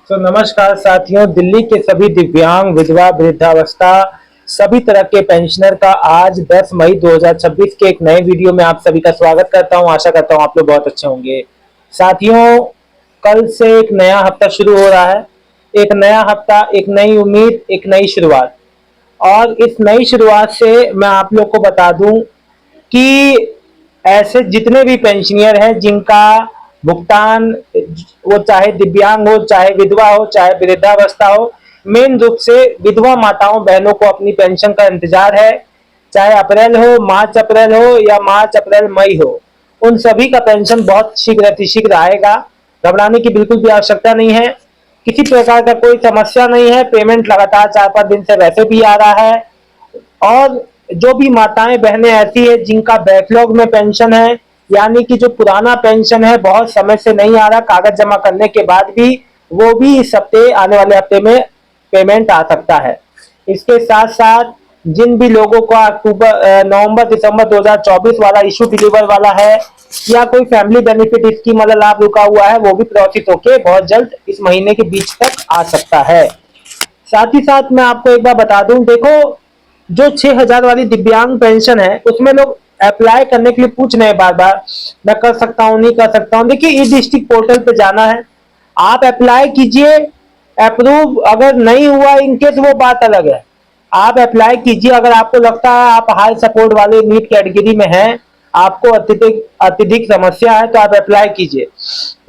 तो नमस्कार साथियों, दिल्ली के सभी दिव्यांग, विधवा, वृद्धावस्था सभी तरह के पेंशनर का आज 10 मई 2026 के एक नए वीडियो में आप सभी का स्वागत करता हूं। आशा करता हूं आप लोग बहुत अच्छे होंगे। साथियों, कल से एक नया हफ्ता शुरू हो रहा है। एक नया हफ्ता, एक नई उम्मीद, एक नई शुरुआत। और इस नई शुरुआत से मैं आप लोग को बता दूं कि ऐसे जितने भी पेंशनियर हैं जिनका भुगतान, वो चाहे दिव्यांग हो, चाहे विधवा हो, चाहे वृद्धावस्था हो, मेन रूप से विधवा माताओं बहनों को अपनी पेंशन का इंतजार है। चाहे अप्रैल हो, मार्च अप्रैल हो या मार्च अप्रैल मई हो, उन सभी का पेंशन बहुत शीघ्र अतिशीघ्र आएगा। घबराने की बिल्कुल भी आवश्यकता नहीं है। किसी प्रकार का कोई समस्या नहीं है। पेमेंट लगातार 4-5 दिन से वैसे भी आ रहा है। और जो भी माताएं बहनें ऐसी है जिनका बैकलॉग में पेंशन है, यानी कि जो पुराना पेंशन है बहुत समय से नहीं आ रहा, कागज जमा करने के बाद भी, वो भी इस हफ्ते, आने वाले हफ्ते में पेमेंट आ सकता है। इसके साथ साथ जिन भी लोगों का अक्टूबर नवंबर दिसंबर 2024 वाला इशू डिलीवर वाला है या कोई फैमिली बेनिफिट स्कीम वाला लाभ रुका हुआ है, वो भी प्रोसेस होके बहुत जल्द इस महीने के बीच तक आ सकता है। साथ ही साथ मैं आपको एक बार बता दूं, देखो, जो 6,000 वाली दिव्यांग पेंशन है उसमें लोग अप्लाई करने के लिए पूछ रहे हैं बार बार, मैं कर सकता हूं, नहीं कर सकता हूं। देखिए, ई डिस्ट्रिक्ट पोर्टल पे जाना है, आप अप्लाई कीजिए। अप्रूव अगर नहीं हुआ इनकेस, वो बात अलग है। आप अप्लाई कीजिए। अगर आपको लगता है आप हाई सपोर्ट वाले नीट कैटेगरी में हैं, आपको अत्यधिक अत्यधिक समस्या है, तो आप अप्लाई कीजिए।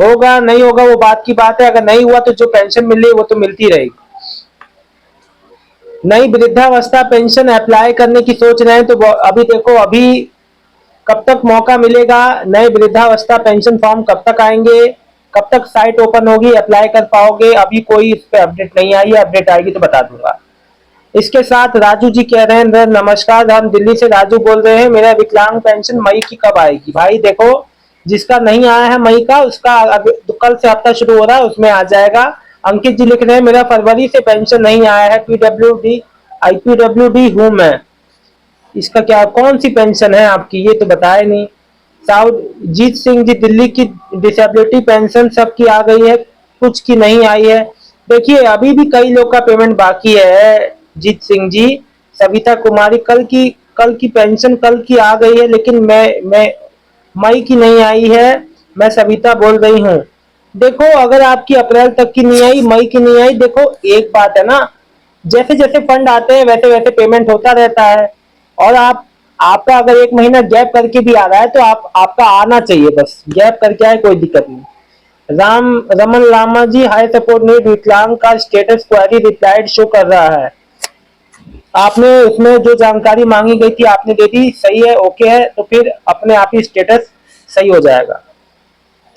होगा नहीं होगा वो बात की बात है। अगर नहीं हुआ तो जो पेंशन मिल रही है वो तो मिलती रहेगी। नई वृद्धावस्था पेंशन अप्लाई करने की सोच रहे हैं तो अभी देखो, अभी कब तक मौका मिलेगा, नए वृद्धावस्था पेंशन फॉर्म कब तक आएंगे, कब तक साइट ओपन होगी, अप्लाई कर पाओगे, अभी कोई इस पे अपडेट नहीं आई है। अपडेट आएगी तो बता दूंगा। इसके साथ राजू जी कह रहे हैं, नमस्कार, हम दिल्ली से राजू बोल रहे हैं, मेरा विकलांग पेंशन मई की कब आएगी? भाई देखो, जिसका नहीं आया है मई का, उसका कल से हफ्ता शुरू हो रहा है, उसमें आ जाएगा। अंकित जी लिख रहे हैं, मेरा फरवरी से पेंशन नहीं आया है, पीडब्ल्यूडी आईपीडब्ल्यूडी हूं मैं। इसका क्या, कौन सी पेंशन है आपकी, ये तो बताया नहीं। साउथ जीत सिंह जी, दिल्ली की डिसेबिलिटी पेंशन सबकी आ गई है, कुछ की नहीं आई है। देखिए, अभी भी कई लोग का पेमेंट बाकी है जीत सिंह जी। सविता कुमारी, कल की पेंशन कल की आ गई है, लेकिन मैं मई की नहीं आई है। मैं सविता बोल रही हूँ। देखो, अगर आपकी अप्रैल तक की नहीं आई, मई की नहीं आई, देखो एक बात है ना, जैसे जैसे फंड आते हैं वैसे वैसे पेमेंट होता रहता है। और आपका अगर एक महीना गैप करके भी आ रहा है तो आपका आना चाहिए, बस गैप करके आए, कोई दिक्कत नहीं। रमन लामा जी, हाई सपोर्ट नीड विकलांग का स्टेटस क्वेरी रिप्लाइड शो कर रहा है। आपने उसमें जो जानकारी मांगी गई थी आपने दे दी, सही है, ओके है, तो फिर अपने आप ही स्टेटस सही हो जाएगा।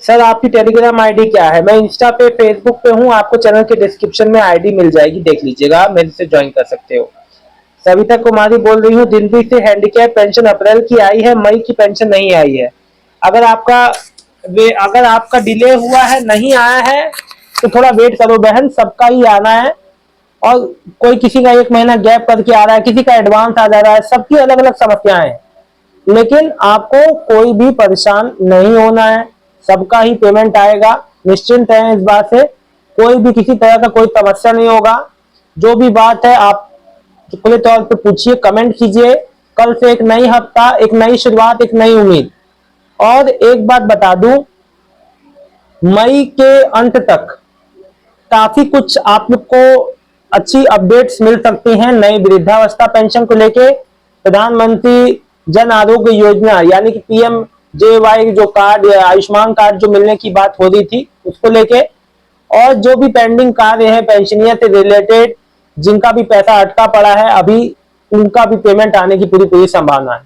सर, आपकी टेलीग्राम आईडी क्या है? मैं इंस्टा पे, फेसबुक पे हूँ, आपको चैनल के डिस्क्रिप्शन में आईडी मिल जाएगी, देख लीजिएगा, मेरे से ज्वाइन कर सकते हो। सविता कुमारी बोल रही हूँ, दिल्ली से, हैंडीकैप पेंशन अप्रैल की आई है, मई की पेंशन नहीं आई है। अगर आपका डिले हुआ है, नहीं आया है, तो थोड़ा वेट करो बहन, सबका ही आना है। और कोई किसी का एक महीना गैप करके आ रहा है, किसी का एडवांस आ जा रहा है, सबकी अलग अलग समस्याएं हैं। लेकिन आपको कोई भी परेशान नहीं होना है, सबका ही पेमेंट आएगा, निश्चिंत है इस बात से। कोई भी किसी तरह का कोई समस्या नहीं होगा। जो भी बात है आप खुले तौर पे पूछिए, कमेंट कीजिए। कल से एक नई हफ्ता, एक नई शुरुआत, एक नई उम्मीद। और एक बात बता दूं, मई के अंत तक काफी कुछ आप लोग को अच्छी अपडेट्स मिल सकती हैं नई वृद्धावस्था पेंशन को लेके। प्रधानमंत्री जन आरोग्य योजना यानी कि पीएमजेवाई जो कार्ड, आयुष्मान कार्ड जो मिलने की बात हो रही थी, उसको लेके, और जो भी पेंडिंग कार्य है पेंशनियर से रिलेटेड, जिनका भी पैसा अटका पड़ा है अभी, उनका भी पेमेंट आने की पूरी पूरी संभावना है।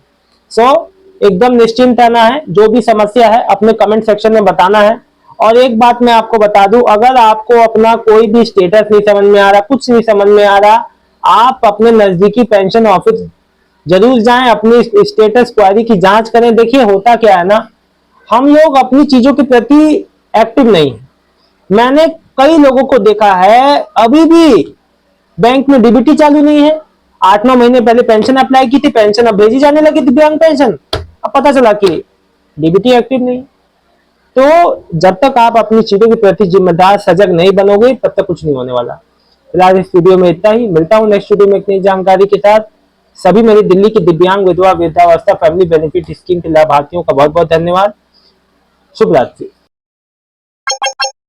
सो एकदम निश्चिंत रहना है। जो भी समस्या है अपने कमेंट सेक्शन में बताना है। और एक बात मैं आपको बता दूं, अगर आपको अपना कोई भी स्टेटस नहीं समझ में आ रहा, कुछ नहीं समझ में आ रहा, आप अपने नजदीकी पेंशन ऑफिस जरूर जाएं, अपनी स्टेटस क्वेरी की जांच करें। देखिए, होता क्या है ना, हम लोग अपनी चीजों के प्रति एक्टिव नहीं है। मैंने कई लोगों को देखा है अभी भी बैंक में डीबीटी चालू नहीं है। 8-9 महीने पहले पेंशन अप्लाई की थी, पेंशन अब भेजी जाने लगी, दिव्यांग पेंशन, अब पता चला कि डीबीटी एक्टिव नहीं। तो जब तक आप अपनी चीजों के प्रति जिम्मेदार सजग नहीं बनोगे तब तक कुछ नहीं होने वाला। फिलहाल इस वीडियो में इतना ही, मिलता हूँ नेक्स्ट वीडियो में एक नई जानकारी के साथ। सभी मेरी दिल्ली की दिव्यांग विधवा वृद्धावस्था फैमिली बेनिफिट स्कीम के लाभार्थियों का बहुत बहुत धन्यवाद। शुभ रात्रि।